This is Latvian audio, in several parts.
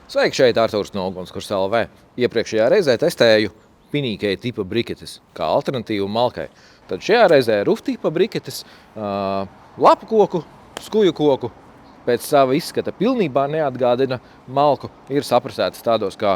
Sveiki, šeit Artūrs no Ugunskurs LV. Iepriekšējā reizē testēju pinīkēja tipa briketes kā alternatīvu malkai. Tad šajā reizē ruf tipa briketes, lapu koku, skuju koku pēc sava izskata pilnībā neatgādina malku, ir saprasētas tādos kā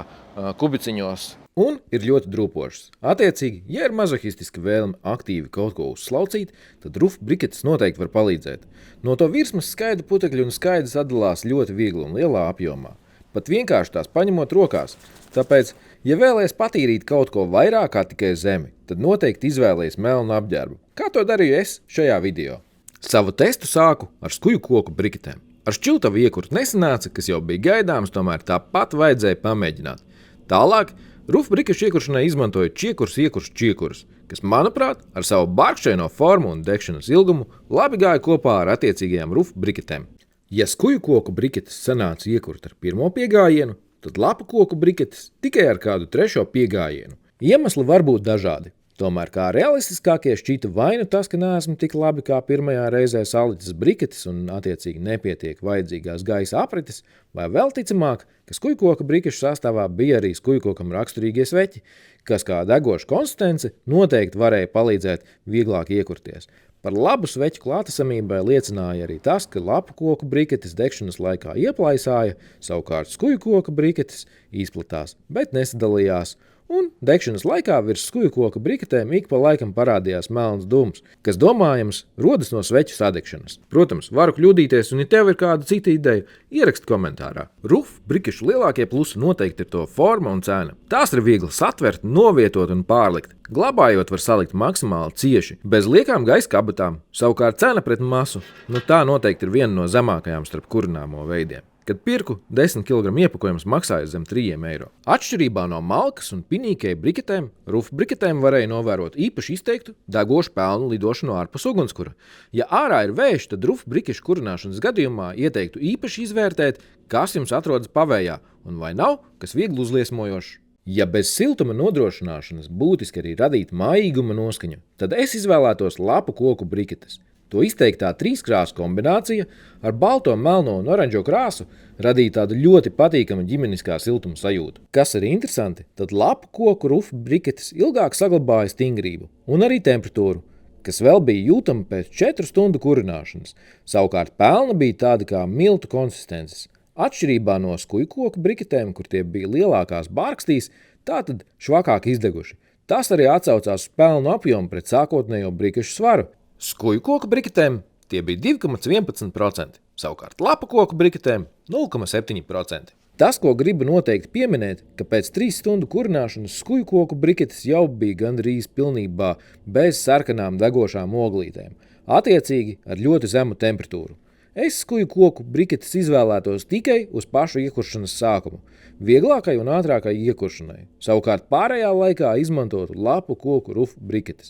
kubiciņos un ir ļoti drūpošas. Attiecīgi, ja ir mazohistiska vēlme aktīvi kaut ko uzslaucīt, tad ruf briketes noteikti var palīdzēt. No to virsmas skaidra putekļi un skaidrs atdalās ļoti viegli un lielā apjomā. Pat vienkārši tās paņemot rokās. Tāpēc, ja vēlies patīrīt kaut ko vairāk kā tikai zemi, tad noteikti izvēlies melnu apģērbu. Kā to darīju es šajā video? Savu testu sāku ar skuju koku briketēm. Ar šķiltavu iekurt nesanāca, kas jau bija gaidāms, tomēr tāpat vajadzēja pamēģināt. Tālāk, ruf brikešu iekuršanai izmantoju čiekurs, kas, manuprāt, ar savu barkšķaino formu un degšanas ilgumu labi gāja kopā ar attiecīgajām ruf briketēm. Ja skuju koku briketes sanāca iekurt ar pirmo piegājienu, tad lapu koku briketes tikai ar kādu trešo piegājienu. Iemesli var būt dažādi. Tomēr kā realistiskākie šķita vai nu tas, ka neesmu tik labi kā pirmajā reizē salicis briketes un attiecīgi nepietiek vajadzīgās gaisa aprites, vai vēl ticamāk, ka skuju koka brikešu sastāvā bija arī skuju kokam raksturīgie sveķi, kas kā degoša konsistence noteikti varēja palīdzēt vieglāk iekurties. Par labu sveķu klātesamībai liecināja arī tas, ka lapu koku briketes degšanas laikā ieplaisāja, savukārt skuju koka briketes izplatās, bet nesadalījās, un degšanas laikā virs skuju koka briketēm ik pa laikam parādījās melns dūms, kas domājams rodas no sveķu sadegšanas. Protams, varu kļūdīties, un ja tev ir kāda cita ideja, ierakst komentārā. Ruf brikešu lielākie plusi noteikti ir to forma un cena. Tās ir viegli satvert, novietot un pārlikt. Glabājot var salikt maksimāli cieši, bez liekām gaisa kabatām. Savukārt cena pret masu, tā noteikti ir viena no zemākajām starp kurināmo veidiem. Kad pirku 10 kg iepakojums maksāja zem 3 eiro. Atšķirībā no malkas un pinīkēja briketēm, ruf briketēm varēja novērot īpaši izteiktu degošu pelnu lidošanu ārpus ugunskura. Ja ārā ir vējš, tad ruf brikešu kurināšanas gadījumā ieteiktu īpaši izvērtēt, kas jums atrodas pavējā un vai nav kas viegli uzliesmojošs. Ja bez siltuma nodrošināšanas būtiski arī radīt mājīguma noskaņu, tad es izvēlētos lapu koku briketes. To izteiktā trīskrāsu kombinācija ar balto, melno un oranžo krāsu radīja tādu ļoti patīkamu ģimeniskā siltuma sajūtu. Kas ir interesanti, tad lapu koku ruf briketes ilgāk saglabāja stingrību un arī temperatūru, kas vēl bija jūtama pēc 4 stundu kurināšanas. Savukārt pelna bija tāda kā miltu konsistences. Atšķirībā no skuju koku briketēm, kur tie bija lielākās barkstīs, tātad švakāk izdeguši. Tas arī atsaucās uz pelnu apjomu pret sākotnējo brikešu svaru. Skuju koku briketēm tie bija 2,11%, savukārt lapu koku briketēm 0,7%. Tas, ko gribu noteikti pieminēt, ka pēc 3 stundu kurināšanas skuju koku briketes jau bija gandrīz pilnībā bez sarkanām degošām oglītēm, attiecīgi ar ļoti zemu temperatūru. Es skuju koku briketes izvēlētos tikai uz pašu iekuršanas sākumu, vieglākai un ātrākai iekuršanai. Savukārt pārējā laikā izmantotu lapu koku ruf briketes.